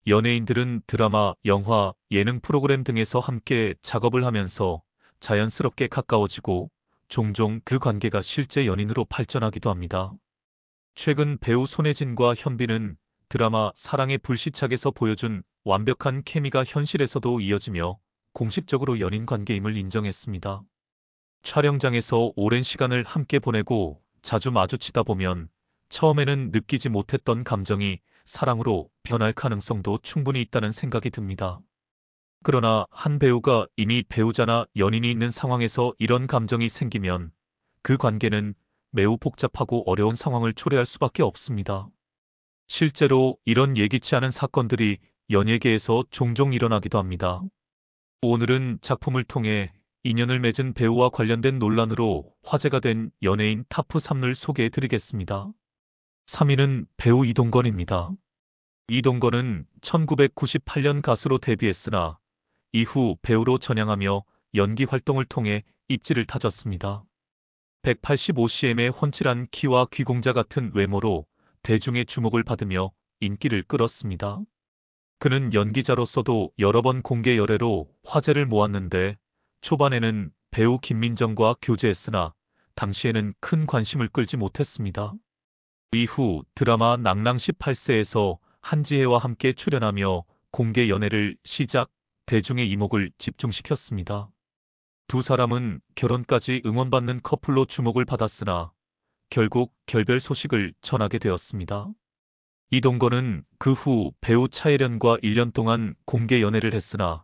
연예인들은 드라마, 영화, 예능 프로그램 등에서 함께 작업을 하면서 자연스럽게 가까워지고 종종 그 관계가 실제 연인으로 발전하기도 합니다. 최근 배우 손예진과 현빈은 드라마 사랑의 불시착에서 보여준 완벽한 케미가 현실에서도 이어지며 공식적으로 연인 관계임을 인정했습니다. 촬영장에서 오랜 시간을 함께 보내고 자주 마주치다 보면 처음에는 느끼지 못했던 감정이 사랑으로 변할 가능성도 충분히 있다는 생각이 듭니다. 그러나 한 배우가 이미 배우자나 연인이 있는 상황에서 이런 감정이 생기면 그 관계는 매우 복잡하고 어려운 상황을 초래할 수밖에 없습니다. 실제로 이런 예기치 않은 사건들이 연예계에서 종종 일어나기도 합니다. 오늘은 작품을 통해 인연을 맺은 배우와 관련된 논란으로 화제가 된 연예인 탑 3을 소개해 드리겠습니다. 3위는 배우 이동건입니다. 이동건은 1998년 가수로 데뷔했으나 이후 배우로 전향하며 연기 활동을 통해 입지를 다졌습니다. 185cm의 훤칠한 키와 귀공자 같은 외모로 대중의 주목을 받으며 인기를 끌었습니다. 그는 연기자로서도 여러 번 공개 열애로 화제를 모았는데 초반에는 배우 김민정과 교제했으나 당시에는 큰 관심을 끌지 못했습니다. 이후 드라마 낭랑 18세에서 한지혜와 함께 출연하며 공개 연애를 시작, 대중의 이목을 집중시켰습니다. 두 사람은 결혼까지 응원받는 커플로 주목을 받았으나 결국 결별 소식을 전하게 되었습니다. 이동건은 그 후 배우 차혜련과 1년 동안 공개 연애를 했으나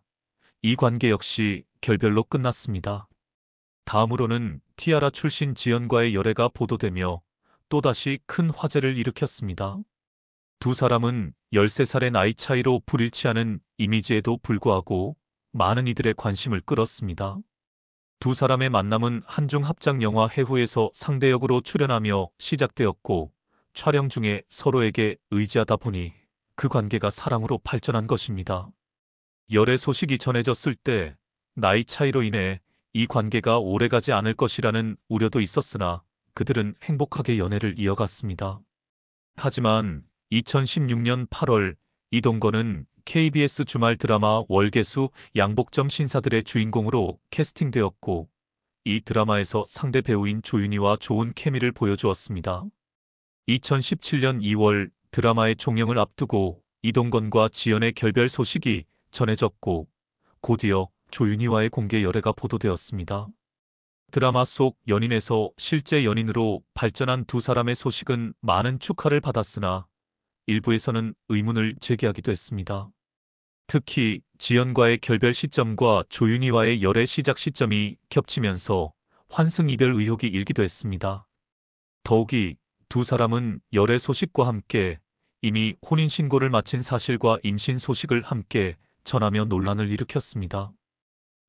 이 관계 역시 결별로 끝났습니다. 다음으로는 티아라 출신 지연과의 열애가 보도되며 또다시 큰 화제를 일으켰습니다. 두 사람은 13살의 나이 차이로 불일치하는 이미지에도 불구하고 많은 이들의 관심을 끌었습니다. 두 사람의 만남은 한중 합작 영화 해후에서 상대 역으로 출연하며 시작되었고 촬영 중에 서로에게 의지하다 보니 그 관계가 사랑으로 발전한 것입니다. 열애 소식이 전해졌을 때 나이 차이로 인해 이 관계가 오래가지 않을 것이라는 우려도 있었으나 그들은 행복하게 연애를 이어갔습니다. 하지만 2016년 8월 이동건은 KBS 주말 드라마 월계수 양복점 신사들의 주인공으로 캐스팅되었고 이 드라마에서 상대 배우인 조윤희와 좋은 케미를 보여주었습니다. 2017년 2월 드라마의 종영을 앞두고 이동건과 지연의 결별 소식이 전해졌고 곧이어 조윤희와의 공개 열애가 보도되었습니다. 드라마 속 연인에서 실제 연인으로 발전한 두 사람의 소식은 많은 축하를 받았으나 일부에서는 의문을 제기하기도 했습니다. 특히 지연과의 결별 시점과 조윤희와의 열애 시작 시점이 겹치면서 환승이별 의혹이 일기도 했습니다. 더욱이 두 사람은 열애 소식과 함께 이미 혼인신고를 마친 사실과 임신 소식을 함께 전하며 논란을 일으켰습니다.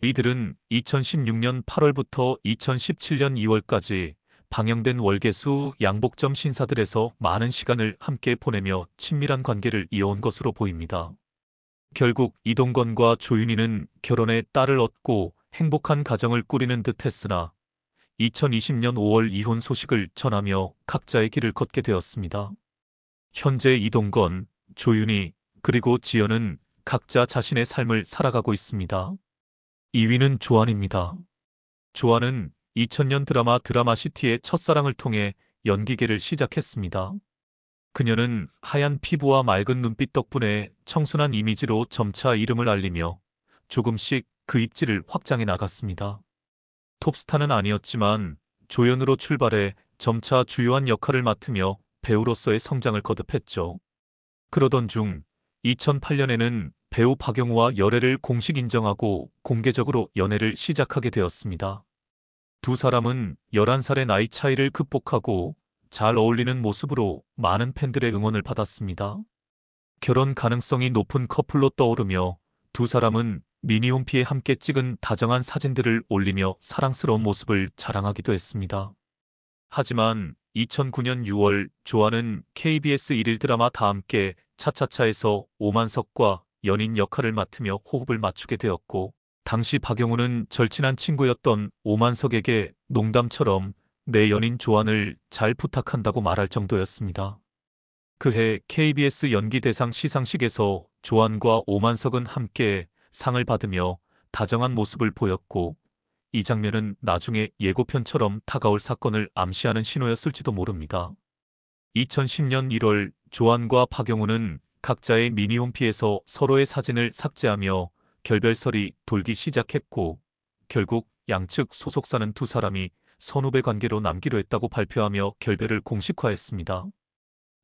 이들은 2016년 8월부터 2017년 2월까지 방영된 월계수 양복점 신사들에서 많은 시간을 함께 보내며 친밀한 관계를 이어온 것으로 보입니다. 결국 이동건과 조윤희는 결혼해 딸을 얻고 행복한 가정을 꾸리는 듯 했으나 2020년 5월 이혼 소식을 전하며 각자의 길을 걷게 되었습니다. 현재 이동건, 조윤희, 그리고 지연은 각자 자신의 삶을 살아가고 있습니다. 2위는 조안입니다. 조안은 2000년 드라마 드라마시티의 첫사랑을 통해 연기계를 시작했습니다. 그녀는 하얀 피부와 맑은 눈빛 덕분에 청순한 이미지로 점차 이름을 알리며 조금씩 그 입지를 확장해 나갔습니다. 톱스타는 아니었지만 조연으로 출발해 점차 주요한 역할을 맡으며 배우로서의 성장을 거듭했죠. 그러던 중 2008년에는 배우 박영우와 열애를 공식 인정하고 공개적으로 연애를 시작하게 되었습니다. 두 사람은 11살의 나이 차이를 극복하고 잘 어울리는 모습으로 많은 팬들의 응원을 받았습니다. 결혼 가능성이 높은 커플로 떠오르며 두 사람은 미니홈피에 함께 찍은 다정한 사진들을 올리며 사랑스러운 모습을 자랑하기도 했습니다. 하지만 2009년 6월 조안은 KBS 1일 드라마 다 함께 차차차에서 오만석과 연인 역할을 맡으며 호흡을 맞추게 되었고 당시 박영우는 절친한 친구였던 오만석에게 농담처럼 내 연인 조안을 잘 부탁한다고 말할 정도였습니다. 그해 KBS 연기대상 시상식에서 조안과 오만석은 함께 상을 받으며 다정한 모습을 보였고, 이 장면은 나중에 예고편처럼 다가올 사건을 암시하는 신호였을지도 모릅니다. 2010년 1월 조안과 박영우는 각자의 미니홈피에서 서로의 사진을 삭제하며 결별설이 돌기 시작했고, 결국 양측 소속사는 두 사람이 선후배 관계로 남기로 했다고 발표하며 결별을 공식화했습니다.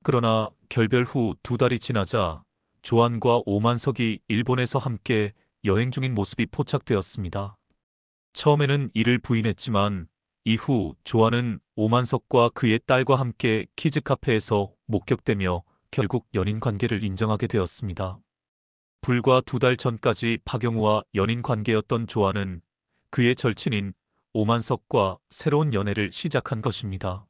그러나 결별 후 2달이 지나자 조안과 오만석이 일본에서 함께 여행 중인 모습이 포착되었습니다. 처음에는 이를 부인했지만 이후 조안은 오만석과 그의 딸과 함께 키즈카페에서 목격되며 결국 연인 관계를 인정하게 되었습니다. 불과 2달 전까지 박영우와 연인 관계였던 조안은 그의 절친인 오만석과 새로운 연애를 시작한 것입니다.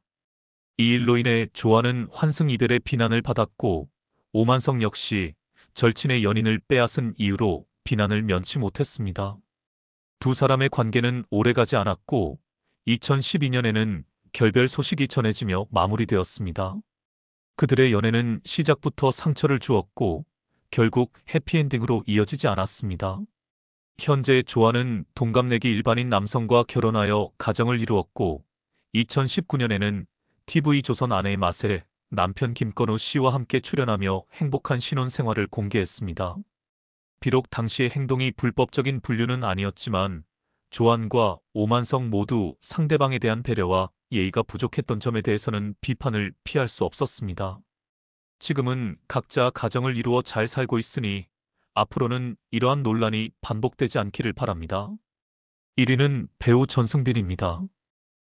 이 일로 인해 조안은 환승이별의 비난을 받았고, 오만석 역시 절친의 연인을 빼앗은 이유로 비난을 면치 못했습니다. 두 사람의 관계는 오래가지 않았고 2012년에는 결별 소식이 전해지며 마무리되었습니다. 그들의 연애는 시작부터 상처를 주었고 결국 해피엔딩으로 이어지지 않았습니다. 현재 조안은 동갑내기 일반인 남성과 결혼하여 가정을 이루었고 2019년에는 TV조선 아내의 맛에 남편 김건우 씨와 함께 출연하며 행복한 신혼생활을 공개했습니다. 비록 당시의 행동이 불법적인 분류는 아니었지만 조안과 오만석 모두 상대방에 대한 배려와 예의가 부족했던 점에 대해서는 비판을 피할 수 없었습니다. 지금은 각자 가정을 이루어 잘 살고 있으니 앞으로는 이러한 논란이 반복되지 않기를 바랍니다. 1위는 배우 전승빈입니다.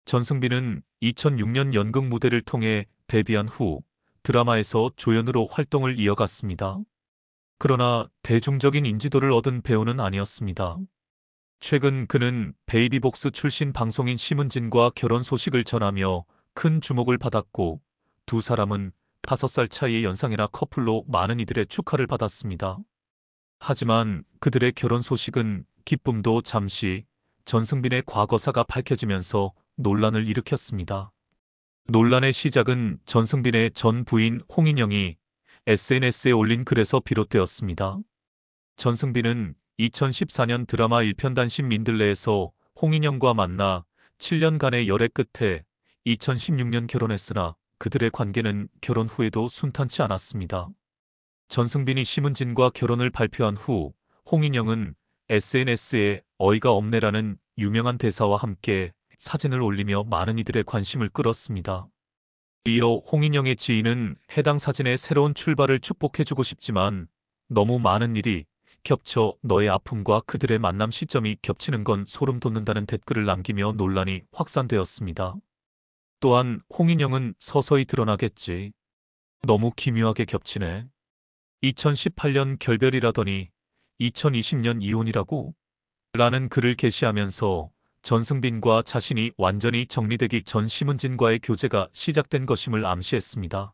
전승빈은 2006년 연극 무대를 통해 데뷔한 후 드라마에서 조연으로 활동을 이어갔습니다. 그러나 대중적인 인지도를 얻은 배우는 아니었습니다. 최근 그는 베이비복스 출신 방송인 심은진과 결혼 소식을 전하며 큰 주목을 받았고 두 사람은 5살 차이의 연상이나 커플로 많은 이들의 축하를 받았습니다. 하지만 그들의 결혼 소식은 기쁨도 잠시 전승빈의 과거사가 밝혀지면서 논란을 일으켰습니다. 논란의 시작은 전승빈의 전 부인 홍인영이 SNS에 올린 글에서 비롯되었습니다. 전승빈은 2014년 드라마 일편단심 민들레에서 홍인영과 만나 7년간의 열애 끝에 2016년 결혼했으나 그들의 관계는 결혼 후에도 순탄치 않았습니다. 전승빈이 심은진과 결혼을 발표한 후 홍인영은 SNS에 어이가 없네라는 유명한 대사와 함께 사진을 올리며 많은 이들의 관심을 끌었습니다. 이어 홍인영의 지인은 해당 사진의 새로운 출발을 축복해주고 싶지만 너무 많은 일이 겹쳐 너의 아픔과 그들의 만남 시점이 겹치는 건 소름 돋는다는 댓글을 남기며 논란이 확산되었습니다. 또한 홍인영은 서서히 드러나겠지. 너무 기묘하게 겹치네. 2018년 결별이라더니 2020년 이혼이라고? 라는 글을 게시하면서 전승빈과 자신이 완전히 정리되기 전 심은진과의 교제가 시작된 것임을 암시했습니다.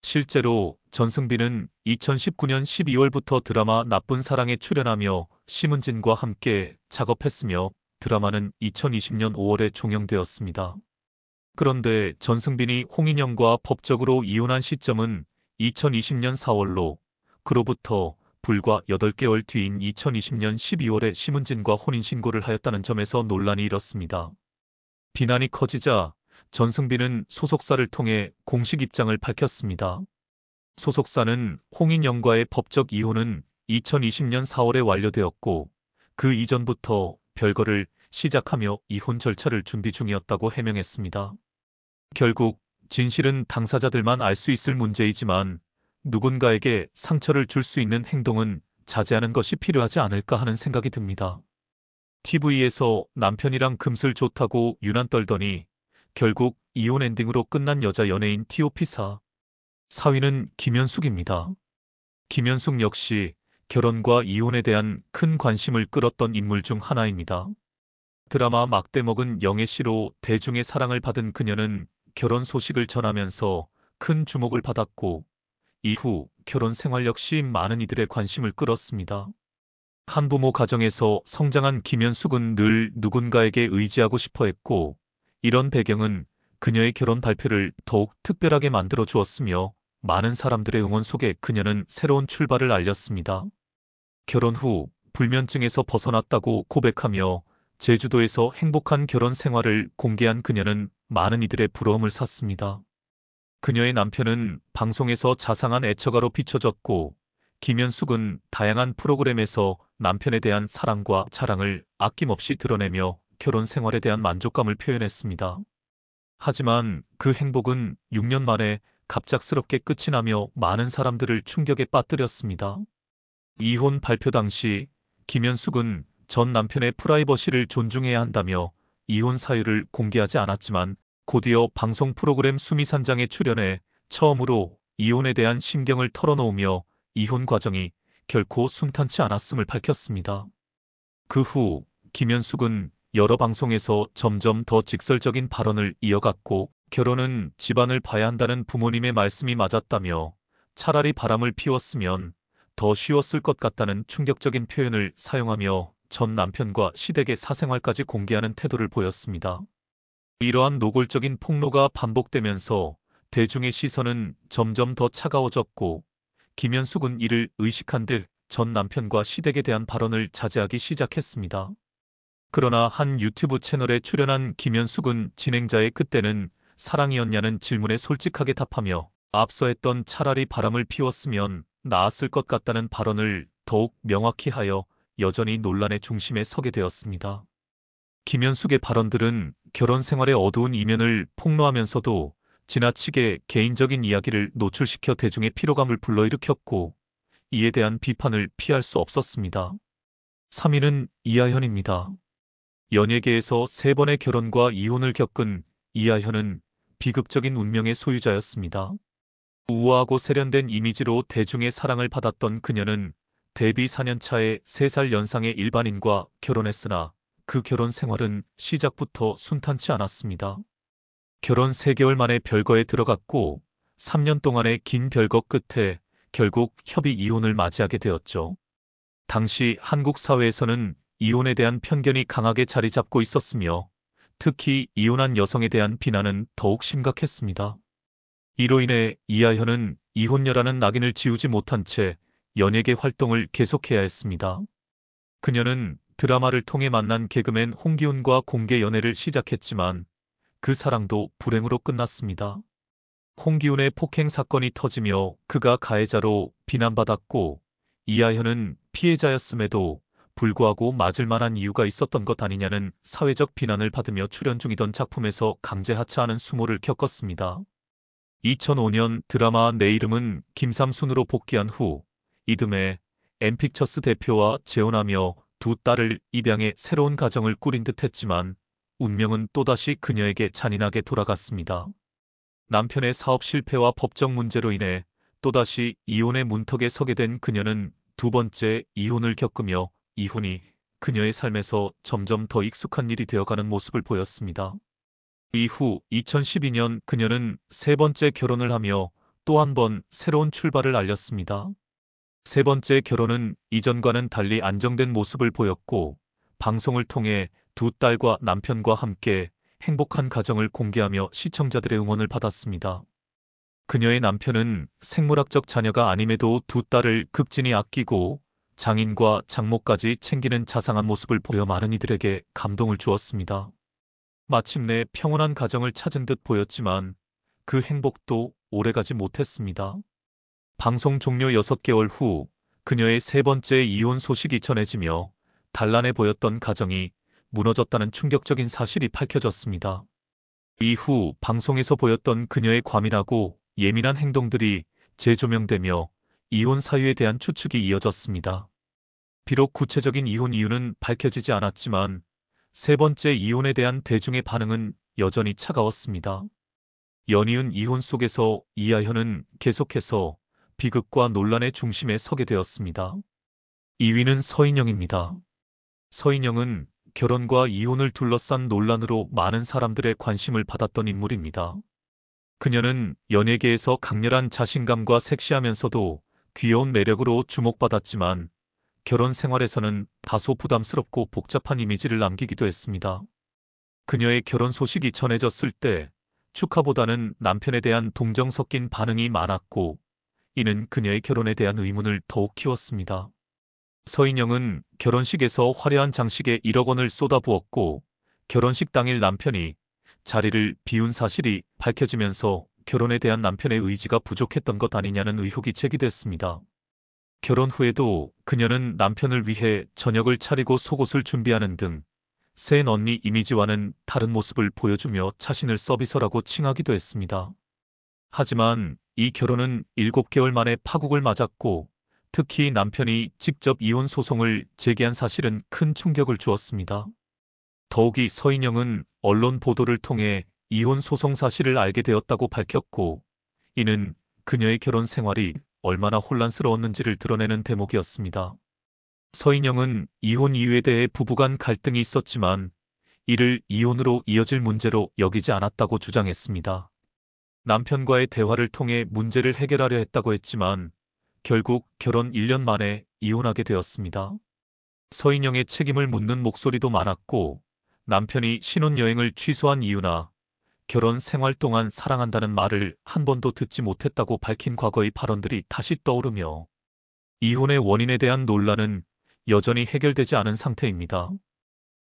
실제로 전승빈은 2019년 12월부터 드라마 나쁜 사랑에 출연하며 심은진과 함께 작업했으며 드라마는 2020년 5월에 종영되었습니다. 그런데 전승빈이 홍인영과 법적으로 이혼한 시점은 2020년 4월로 그로부터 불과 8개월 뒤인 2020년 12월에 심은진과 혼인신고를 하였다는 점에서 논란이 일었습니다. 비난이 커지자 전승빈은 소속사를 통해 공식 입장을 밝혔습니다. 소속사는 홍인영과의 법적 이혼은 2020년 4월에 완료되었고 그 이전부터 별거를 시작하며 이혼 절차를 준비 중이었다고 해명했습니다. 결국 진실은 당사자들만 알 수 있을 문제이지만 누군가에게 상처를 줄 수 있는 행동은 자제하는 것이 필요하지 않을까 하는 생각이 듭니다. TV에서 남편이랑 금슬 좋다고 유난 떨더니 결국 이혼 엔딩으로 끝난 여자 연예인 TOP사. 4위는 김현숙입니다. 김현숙 역시 결혼과 이혼에 대한 큰 관심을 끌었던 인물 중 하나입니다. 드라마 막대 먹은 영애씨로 대중의 사랑을 받은 그녀는 결혼 소식을 전하면서 큰 주목을 받았고 이후 결혼 생활 역시 많은 이들의 관심을 끌었습니다. 한부모 가정에서 성장한 김현숙은 늘 누군가에게 의지하고 싶어 했고 이런 배경은 그녀의 결혼 발표를 더욱 특별하게 만들어 주었으며 많은 사람들의 응원 속에 그녀는 새로운 출발을 알렸습니다. 결혼 후 불면증에서 벗어났다고 고백하며 제주도에서 행복한 결혼 생활을 공개한 그녀는 많은 이들의 부러움을 샀습니다. 그녀의 남편은 방송에서 자상한 애처가로 비춰졌고, 김현숙은 다양한 프로그램에서 남편에 대한 사랑과 자랑을 아낌없이 드러내며 결혼 생활에 대한 만족감을 표현했습니다. 하지만 그 행복은 6년 만에 갑작스럽게 끝이 나며 많은 사람들을 충격에 빠뜨렸습니다. 이혼 발표 당시 김현숙은 전 남편의 프라이버시를 존중해야 한다며 이혼 사유를 공개하지 않았지만, 곧이어 방송 프로그램 수미산장에 출연해 처음으로 이혼에 대한 심경을 털어놓으며 이혼 과정이 결코 순탄치 않았음을 밝혔습니다. 그 후 김현숙은 여러 방송에서 점점 더 직설적인 발언을 이어갔고, 결혼은 집안을 봐야 한다는 부모님의 말씀이 맞았다며 차라리 바람을 피웠으면 더 쉬웠을 것 같다는 충격적인 표현을 사용하며 전 남편과 시댁의 사생활까지 공개하는 태도를 보였습니다. 이러한 노골적인 폭로가 반복되면서 대중의 시선은 점점 더 차가워졌고, 김현숙은 이를 의식한 듯 전 남편과 시댁에 대한 발언을 자제하기 시작했습니다. 그러나 한 유튜브 채널에 출연한 김현숙은 진행자의 "그때는 사랑이었냐"는 질문에 솔직하게 답하며 앞서 했던 "차라리 바람을 피웠으면 나았을 것 같다"는 발언을 더욱 명확히 하여 여전히 논란의 중심에 서게 되었습니다. 김현숙의 발언들은 결혼 생활의 어두운 이면을 폭로하면서도 지나치게 개인적인 이야기를 노출시켜 대중의 피로감을 불러일으켰고, 이에 대한 비판을 피할 수 없었습니다. 3위는 이하현입니다. 연예계에서 3번의 결혼과 이혼을 겪은 이하현은 비극적인 운명의 소유자였습니다. 우아하고 세련된 이미지로 대중의 사랑을 받았던 그녀는 데뷔 4년 차에 3살 연상의 일반인과 결혼했으나 그 결혼 생활은 시작부터 순탄치 않았습니다. 결혼 3개월 만에 별거에 들어갔고 3년 동안의 긴 별거 끝에 결국 협의 이혼을 맞이하게 되었죠. 당시 한국 사회에서는 이혼에 대한 편견이 강하게 자리 잡고 있었으며, 특히 이혼한 여성에 대한 비난은 더욱 심각했습니다. 이로 인해 이하현은 이혼녀라는 낙인을 지우지 못한 채 연예계 활동을 계속해야 했습니다. 그녀는 드라마를 통해 만난 개그맨 홍기훈과 공개 연애를 시작했지만 그 사랑도 불행으로 끝났습니다. 홍기훈의 폭행 사건이 터지며 그가 가해자로 비난받았고, 이하현은 피해자였음에도 불구하고 맞을 만한 이유가 있었던 것 아니냐는 사회적 비난을 받으며 출연 중이던 작품에서 강제 하차하는 수모를 겪었습니다. 2005년 드라마 내 이름은 김삼순으로 복귀한 후 이듬해 엠픽처스 대표와 재혼하며 2딸을 입양해 새로운 가정을 꾸린 듯 했지만 운명은 또다시 그녀에게 잔인하게 돌아갔습니다. 남편의 사업 실패와 법적 문제로 인해 또다시 이혼의 문턱에 서게 된 그녀는 2번째 이혼을 겪으며 이혼이 그녀의 삶에서 점점 더 익숙한 일이 되어가는 모습을 보였습니다. 이후 2012년 그녀는 3번째 결혼을 하며 또 한 번 새로운 출발을 알렸습니다. 3번째 결혼은 이전과는 달리 안정된 모습을 보였고, 방송을 통해 2딸과 남편과 함께 행복한 가정을 공개하며 시청자들의 응원을 받았습니다. 그녀의 남편은 생물학적 자녀가 아님에도 2딸을 극진히 아끼고 장인과 장모까지 챙기는 자상한 모습을 보여 많은 이들에게 감동을 주었습니다. 마침내 평온한 가정을 찾은 듯 보였지만 그 행복도 오래가지 못했습니다. 방송 종료 6개월 후 그녀의 3번째 이혼 소식이 전해지며 단란해 보였던 가정이 무너졌다는 충격적인 사실이 밝혀졌습니다. 이후 방송에서 보였던 그녀의 과민하고 예민한 행동들이 재조명되며 이혼 사유에 대한 추측이 이어졌습니다. 비록 구체적인 이혼 이유는 밝혀지지 않았지만 3번째 이혼에 대한 대중의 반응은 여전히 차가웠습니다. 연이은 이혼 속에서 이하현은 계속해서 비극과 논란의 중심에 서게 되었습니다. 2위는 서인영입니다. 서인영은 결혼과 이혼을 둘러싼 논란으로 많은 사람들의 관심을 받았던 인물입니다. 그녀는 연예계에서 강렬한 자신감과 섹시하면서도 귀여운 매력으로 주목받았지만 결혼 생활에서는 다소 부담스럽고 복잡한 이미지를 남기기도 했습니다. 그녀의 결혼 소식이 전해졌을 때 축하보다는 남편에 대한 동정 섞인 반응이 많았고, 이는 그녀의 결혼에 대한 의문을 더욱 키웠습니다. 서인영은 결혼식에서 화려한 장식에 1억 원을 쏟아부었고, 결혼식 당일 남편이 자리를 비운 사실이 밝혀지면서 결혼에 대한 남편의 의지가 부족했던 것 아니냐는 의혹이 제기됐습니다. 결혼 후에도 그녀는 남편을 위해 저녁을 차리고 속옷을 준비하는 등 센 언니 이미지와는 다른 모습을 보여주며 자신을 서비서라고 칭하기도 했습니다. 하지만 이 결혼은 7개월 만에 파국을 맞았고, 특히 남편이 직접 이혼 소송을 제기한 사실은 큰 충격을 주었습니다. 더욱이 서인영은 언론 보도를 통해 이혼 소송 사실을 알게 되었다고 밝혔고, 이는 그녀의 결혼 생활이 얼마나 혼란스러웠는지를 드러내는 대목이었습니다. 서인영은 이혼 이유에 대해 부부간 갈등이 있었지만 이를 이혼으로 이어질 문제로 여기지 않았다고 주장했습니다. 남편과의 대화를 통해 문제를 해결하려 했다고 했지만 결국 결혼 1년 만에 이혼하게 되었습니다. 서인영의 책임을 묻는 목소리도 많았고, 남편이 신혼여행을 취소한 이유나 결혼 생활 동안 사랑한다는 말을 한 번도 듣지 못했다고 밝힌 과거의 발언들이 다시 떠오르며 이혼의 원인에 대한 논란은 여전히 해결되지 않은 상태입니다.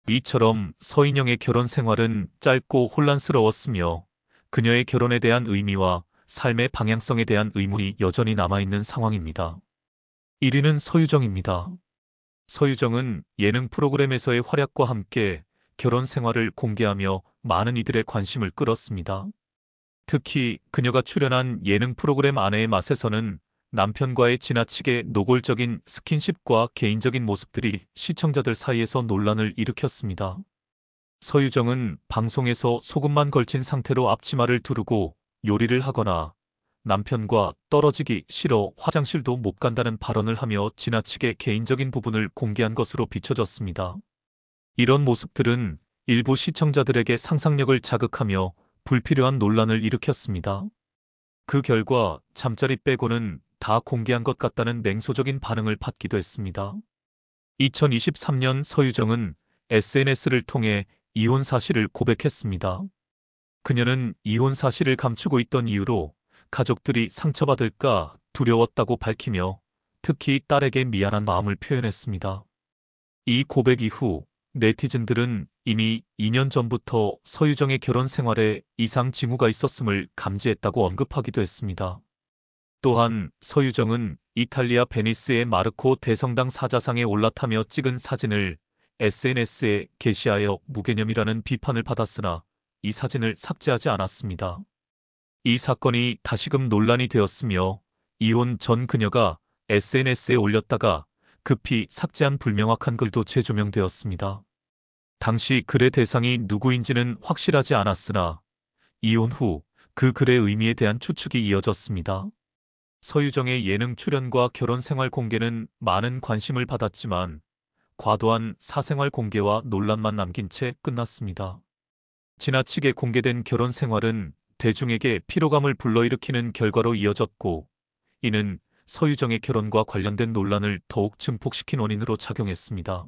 이처럼 서인영의 결혼 생활은 짧고 혼란스러웠으며 그녀의 결혼에 대한 의미와 삶의 방향성에 대한 의문이 여전히 남아있는 상황입니다. 1위는 서유정입니다. 서유정은 예능 프로그램에서의 활약과 함께 결혼 생활을 공개하며 많은 이들의 관심을 끌었습니다. 특히 그녀가 출연한 예능 프로그램 아내의 맛에서는 남편과의 지나치게 노골적인 스킨십과 개인적인 모습들이 시청자들 사이에서 논란을 일으켰습니다. 서유정은 방송에서 속옷만 걸친 상태로 앞치마를 두르고 요리를 하거나 남편과 떨어지기 싫어 화장실도 못 간다는 발언을 하며 지나치게 개인적인 부분을 공개한 것으로 비춰졌습니다. 이런 모습들은 일부 시청자들에게 상상력을 자극하며 불필요한 논란을 일으켰습니다. 그 결과 잠자리 빼고는 다 공개한 것 같다는 냉소적인 반응을 받기도 했습니다. 2023년 서유정은 SNS를 통해 이혼 사실을 고백했습니다. 그녀는 이혼 사실을 감추고 있던 이유로 가족들이 상처받을까 두려웠다고 밝히며 특히 딸에게 미안한 마음을 표현했습니다. 이 고백 이후 네티즌들은 이미 2년 전부터 서유정의 결혼 생활에 이상 징후가 있었음을 감지했다고 언급하기도 했습니다. 또한 서유정은 이탈리아 베니스의 마르코 대성당 사자상에 올라타며 찍은 사진을 SNS에 게시하여 무개념이라는 비판을 받았으나 이 사진을 삭제하지 않았습니다. 이 사건이 다시금 논란이 되었으며 이혼 전 그녀가 SNS에 올렸다가 급히 삭제한 불명확한 글도 재조명되었습니다. 당시 글의 대상이 누구인지는 확실하지 않았으나 이혼 후 그 글의 의미에 대한 추측이 이어졌습니다. 서유정의 예능 출연과 결혼 생활 공개는 많은 관심을 받았지만 과도한 사생활 공개와 논란만 남긴 채 끝났습니다. 지나치게 공개된 결혼 생활은 대중에게 피로감을 불러일으키는 결과로 이어졌고, 이는 서유정의 결혼과 관련된 논란을 더욱 증폭시킨 원인으로 작용했습니다.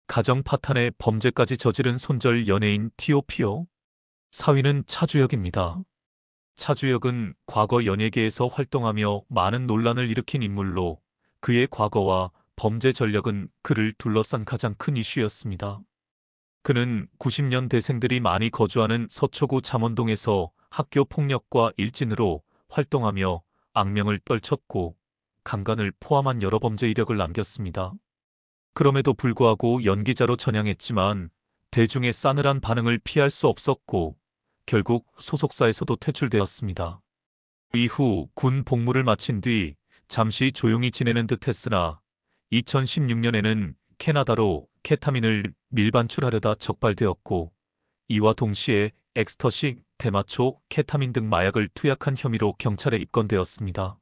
가정 파탄에 범죄까지 저지른 손절 연예인 T.O.P.요. 4위는 차주혁입니다. 차주혁은 과거 연예계에서 활동하며 많은 논란을 일으킨 인물로 그의 과거와 범죄 전력은 그를 둘러싼 가장 큰 이슈였습니다. 그는 90년대생들이 많이 거주하는 서초구 잠원동에서 학교 폭력과 일진으로 활동하며 악명을 떨쳤고 강간을 포함한 여러 범죄 이력을 남겼습니다. 그럼에도 불구하고 연기자로 전향했지만 대중의 싸늘한 반응을 피할 수 없었고 결국 소속사에서도 퇴출되었습니다. 이후 군 복무를 마친 뒤 잠시 조용히 지내는 듯 했으나 2016년에는 캐나다로 케타민을 밀반출하려다 적발되었고, 이와 동시에 엑스터시, 대마초, 케타민 등 마약을 투약한 혐의로 경찰에 입건되었습니다.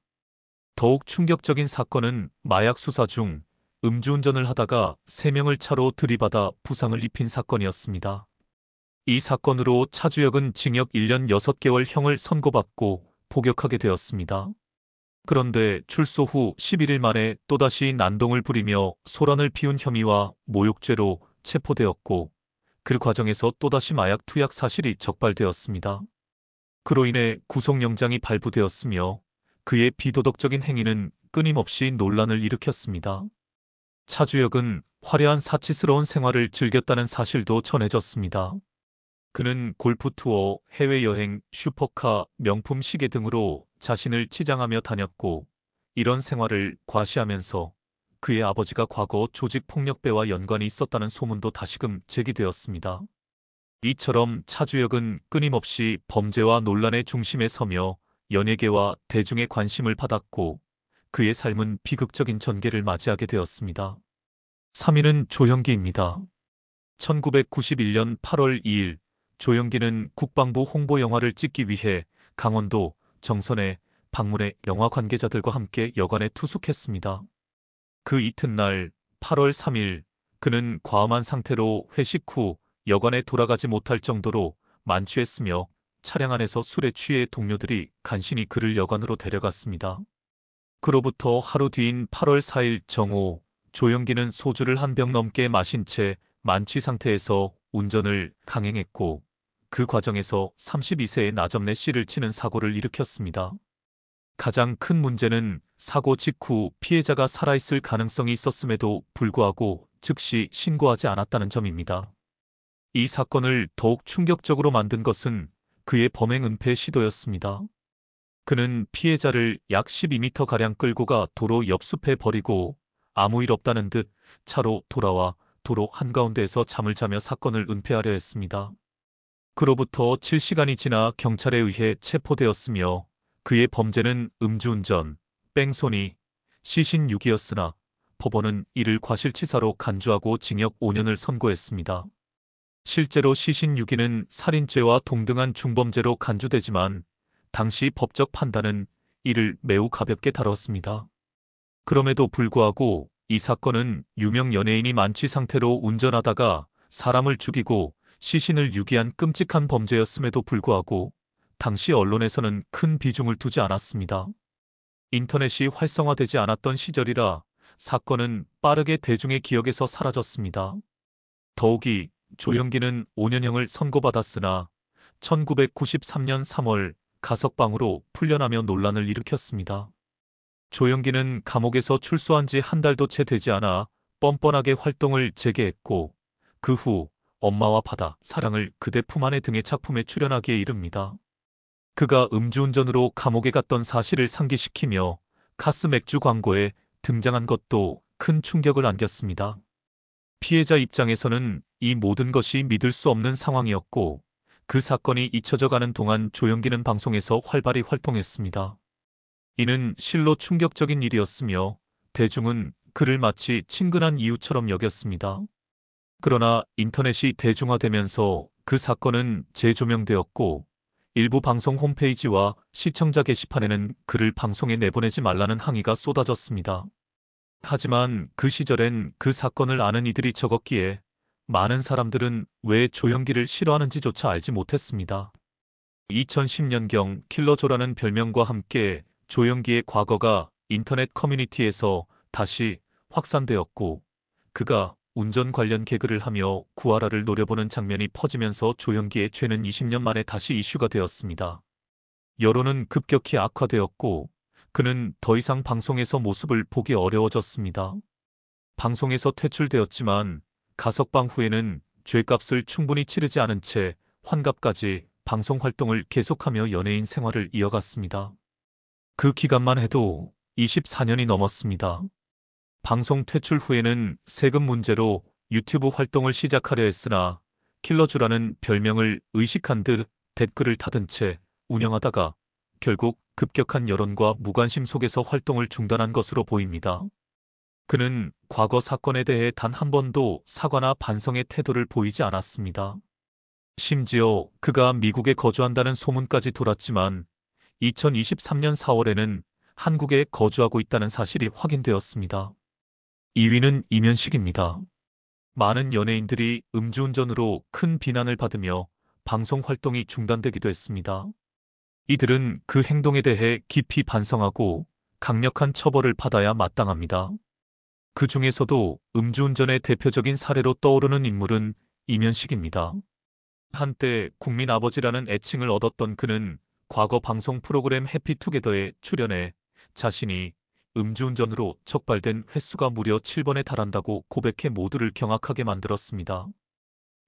더욱 충격적인 사건은 마약 수사 중 음주운전을 하다가 3명을 차로 들이받아 부상을 입힌 사건이었습니다. 이 사건으로 차주혁은 징역 1년 6개월 형을 선고받고 복역하게 되었습니다. 그런데 출소 후 11일 만에 또다시 난동을 부리며 소란을 피운 혐의와 모욕죄로 체포되었고, 그 과정에서 또다시 마약 투약 사실이 적발되었습니다. 그로 인해 구속영장이 발부되었으며 그의 비도덕적인 행위는 끊임없이 논란을 일으켰습니다. 차주혁은 화려한 사치스러운 생활을 즐겼다는 사실도 전해졌습니다. 그는 골프 투어, 해외여행, 슈퍼카, 명품 시계 등으로 자신을 치장하며 다녔고, 이런 생활을 과시하면서 그의 아버지가 과거 조직폭력배와 연관이 있었다는 소문도 다시금 제기되었습니다. 이처럼 차주혁은 끊임없이 범죄와 논란의 중심에 서며 연예계와 대중의 관심을 받았고, 그의 삶은 비극적인 전개를 맞이하게 되었습니다. 3위는 조형기입니다. 1991년 8월 2일, 조형기는 국방부 홍보 영화를 찍기 위해 강원도 정선에 방문해 영화 관계자들과 함께 여관에 투숙했습니다. 그 이튿날 8월 3일, 그는 과음한 상태로 회식 후 여관에 돌아가지 못할 정도로 만취했으며 차량 안에서 술에 취해 동료들이 간신히 그를 여관으로 데려갔습니다. 그로부터 하루 뒤인 8월 4일 정오, 조형기는 소주를 한 병 넘게 마신 채 만취 상태에서 운전을 강행했고, 그 과정에서 32세의 나점내 씨를 치는 사고를 일으켰습니다. 가장 큰 문제는 사고 직후 피해자가 살아있을 가능성이 있었음에도 불구하고 즉시 신고하지 않았다는 점입니다. 이 사건을 더욱 충격적으로 만든 것은 그의 범행 은폐 시도였습니다. 그는 피해자를 약 12m가량 끌고 가 도로 옆숲에 버리고 아무 일 없다는 듯 차로 돌아와 도로 한가운데에서 잠을 자며 사건을 은폐하려 했습니다. 그로부터 7시간이 지나 경찰에 의해 체포되었으며 그의 범죄는 음주운전, 뺑소니, 시신유기였으나 법원은 이를 과실치사로 간주하고 징역 5년을 선고했습니다. 실제로 시신유기는 살인죄와 동등한 중범죄로 간주되지만 당시 법적 판단은 이를 매우 가볍게 다뤘습니다. 그럼에도 불구하고 이 사건은 유명 연예인이 만취 상태로 운전하다가 사람을 죽이고 시신을 유기한 끔찍한 범죄였음에도 불구하고 당시 언론에서는 큰 비중을 두지 않았습니다. 인터넷이 활성화되지 않았던 시절이라 사건은 빠르게 대중의 기억에서 사라졌습니다. 더욱이 조형기는 5년형을 선고받았으나 1993년 3월 가석방으로 풀려나며 논란을 일으켰습니다. 조형기는 감옥에서 출소한 지 한 달도 채 되지 않아 뻔뻔하게 활동을 재개했고, 그 후 엄마와 바다, 사랑을 그대 품 안에 등의 작품에 출연하기에 이릅니다. 그가 음주운전으로 감옥에 갔던 사실을 상기시키며 카스 맥주 광고에 등장한 것도 큰 충격을 안겼습니다. 피해자 입장에서는 이 모든 것이 믿을 수 없는 상황이었고, 그 사건이 잊혀져가는 동안 조형기는 방송에서 활발히 활동했습니다. 이는 실로 충격적인 일이었으며 대중은 그를 마치 친근한 이웃처럼 여겼습니다. 그러나 인터넷이 대중화되면서 그 사건은 재조명되었고, 일부 방송 홈페이지와 시청자 게시판에는 그를 방송에 내보내지 말라는 항의가 쏟아졌습니다. 하지만 그 시절엔 그 사건을 아는 이들이 적었기에 많은 사람들은 왜 조형기를 싫어하는지조차 알지 못했습니다. 2010년경 킬러조라는 별명과 함께 조형기의 과거가 인터넷 커뮤니티에서 다시 확산되었고, 그가 운전 관련 개그를 하며 구하라를 노려보는 장면이 퍼지면서 조형기의 죄는 20년 만에 다시 이슈가 되었습니다. 여론은 급격히 악화되었고, 그는 더 이상 방송에서 모습을 보기 어려워졌습니다. 방송에서 퇴출되었지만 가석방 후에는 죄값을 충분히 치르지 않은 채 환갑까지 방송 활동을 계속하며 연예인 생활을 이어갔습니다. 그 기간만 해도 24년이 넘었습니다. 방송 퇴출 후에는 세금 문제로 유튜브 활동을 시작하려 했으나 킬러주라는 별명을 의식한 듯 댓글을 닫은 채 운영하다가 결국 급격한 여론과 무관심 속에서 활동을 중단한 것으로 보입니다. 그는 과거 사건에 대해 단 한 번도 사과나 반성의 태도를 보이지 않았습니다. 심지어 그가 미국에 거주한다는 소문까지 돌았지만 2023년 4월에는 한국에 거주하고 있다는 사실이 확인되었습니다. 2위는 이면식입니다. 많은 연예인들이 음주운전으로 큰 비난을 받으며 방송 활동이 중단되기도 했습니다. 이들은 그 행동에 대해 깊이 반성하고 강력한 처벌을 받아야 마땅합니다. 그 중에서도 음주운전의 대표적인 사례로 떠오르는 인물은 이면식입니다. 한때 국민 아버지라는 애칭을 얻었던 그는 과거 방송 프로그램 해피투게더에 출연해 자신이 음주운전으로 적발된 횟수가 무려 7번에 달한다고 고백해 모두를 경악하게 만들었습니다.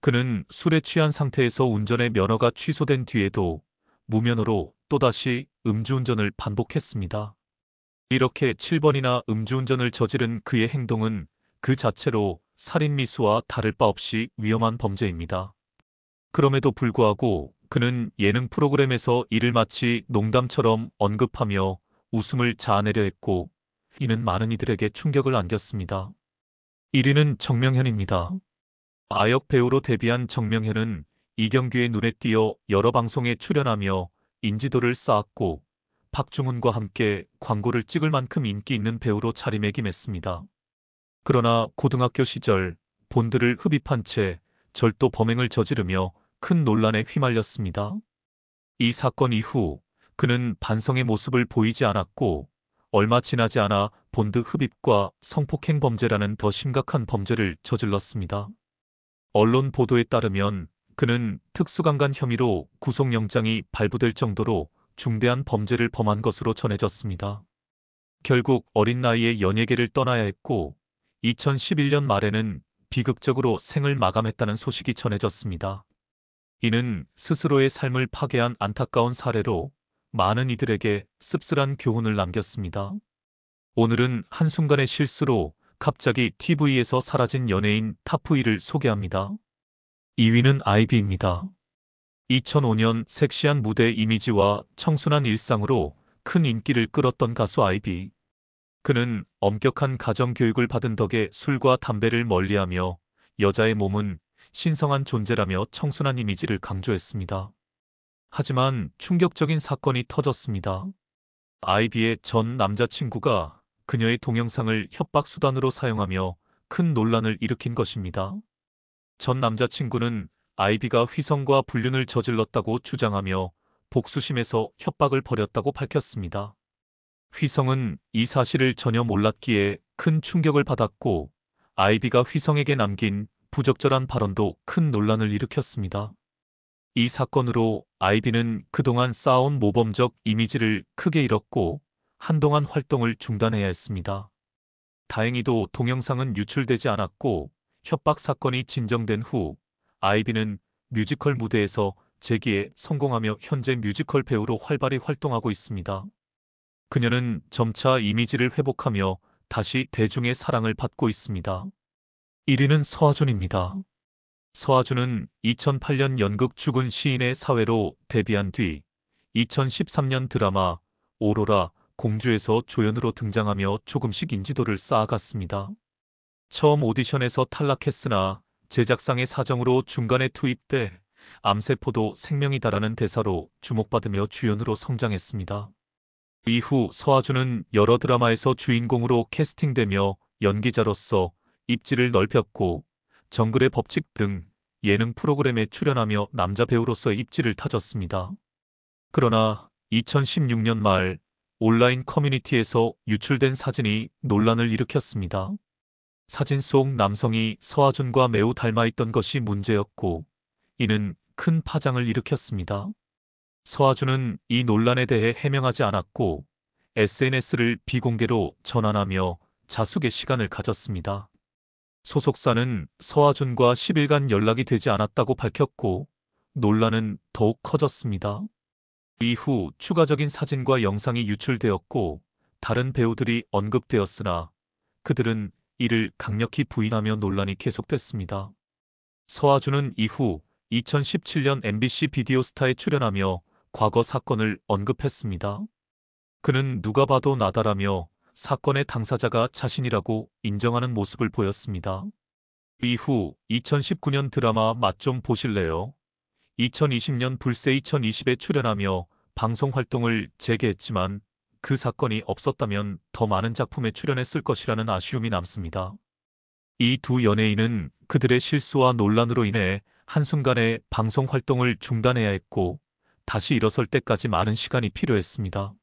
그는 술에 취한 상태에서 운전의 면허가 취소된 뒤에도 무면허로 또다시 음주운전을 반복했습니다. 이렇게 7번이나 음주운전을 저지른 그의 행동은 그 자체로 살인미수와 다를 바 없이 위험한 범죄입니다. 그럼에도 불구하고 그는 예능 프로그램에서 이를 마치 농담처럼 언급하며 웃음을 자아내려 했고, 이는 많은 이들에게 충격을 안겼습니다. 1위는 정명현입니다. 아역 배우로 데뷔한 정명현은 이경규의 눈에 띄어 여러 방송에 출연하며 인지도를 쌓았고, 박중훈과 함께 광고를 찍을 만큼 인기 있는 배우로 자리매김했습니다. 그러나 고등학교 시절 본드를 흡입한 채 절도 범행을 저지르며 큰 논란에 휘말렸습니다. 이 사건 이후 그는 반성의 모습을 보이지 않았고, 얼마 지나지 않아 본드 흡입과 성폭행 범죄라는 더 심각한 범죄를 저질렀습니다. 언론 보도에 따르면 그는 특수강간 혐의로 구속영장이 발부될 정도로 중대한 범죄를 범한 것으로 전해졌습니다. 결국 어린 나이에 연예계를 떠나야 했고 2011년 말에는 비극적으로 생을 마감했다는 소식이 전해졌습니다. 이는 스스로의 삶을 파괴한 안타까운 사례로 많은 이들에게 씁쓸한 교훈을 남겼습니다. 오늘은 한순간의 실수로 갑자기 TV에서 사라진 연예인 탑2를 소개합니다. 2위는 아이비입니다. 2005년 섹시한 무대 이미지와 청순한 일상으로 큰 인기를 끌었던 가수 아이비. 그는 엄격한 가정교육을 받은 덕에 술과 담배를 멀리하며 여자의 몸은 신성한 존재라며 청순한 이미지를 강조했습니다. 하지만 충격적인 사건이 터졌습니다. 아이비의 전 남자친구가 그녀의 동영상을 협박수단으로 사용하며 큰 논란을 일으킨 것입니다. 전 남자친구는 아이비가 휘성과 불륜을 저질렀다고 주장하며 복수심에서 협박을 벌였다고 밝혔습니다. 휘성은 이 사실을 전혀 몰랐기에 큰 충격을 받았고 아이비가 휘성에게 남긴 부적절한 발언도 큰 논란을 일으켰습니다. 이 사건으로 아이비는 그동안 쌓아온 모범적 이미지를 크게 잃었고 한동안 활동을 중단해야 했습니다. 다행히도 동영상은 유출되지 않았고 협박 사건이 진정된 후 아이비는 뮤지컬 무대에서 재기에 성공하며 현재 뮤지컬 배우로 활발히 활동하고 있습니다. 그녀는 점차 이미지를 회복하며 다시 대중의 사랑을 받고 있습니다. 1위는 서아준입니다. 서아준은 2008년 연극 죽은 시인의 사회로 데뷔한 뒤 2013년 드라마 오로라 공주에서 조연으로 등장하며 조금씩 인지도를 쌓아갔습니다. 처음 오디션에서 탈락했으나 제작상의 사정으로 중간에 투입돼 암세포도 생명이다라는 대사로 주목받으며 주연으로 성장했습니다. 이후 서아준은 여러 드라마에서 주인공으로 캐스팅되며 연기자로서 입지를 넓혔고 정글의 법칙 등 예능 프로그램에 출연하며 남자 배우로서의 입지를 타졌습니다. 그러나 2016년 말 온라인 커뮤니티에서 유출된 사진이 논란을 일으켰습니다. 사진 속 남성이 서아준과 매우 닮아있던 것이 문제였고 이는 큰 파장을 일으켰습니다. 서아준은 이 논란에 대해 해명하지 않았고 SNS를 비공개로 전환하며 자숙의 시간을 가졌습니다. 소속사는 서아준과 10일간 연락이 되지 않았다고 밝혔고 논란은 더욱 커졌습니다. 이후 추가적인 사진과 영상이 유출되었고 다른 배우들이 언급되었으나 그들은 이를 강력히 부인하며 논란이 계속됐습니다. 서아준은 이후 2017년 MBC 비디오스타에 출연하며 과거 사건을 언급했습니다. 그는 누가 봐도 나다라며 사건의 당사자가 자신이라고 인정하는 모습을 보였습니다. 이후 2019년 드라마 맛 좀 보실래요? 2020년 불새 2020에 출연하며 방송 활동을 재개했지만 그 사건이 없었다면 더 많은 작품에 출연했을 것이라는 아쉬움이 남습니다. 이 두 연예인은 그들의 실수와 논란으로 인해 한순간에 방송 활동을 중단해야 했고 다시 일어설 때까지 많은 시간이 필요했습니다.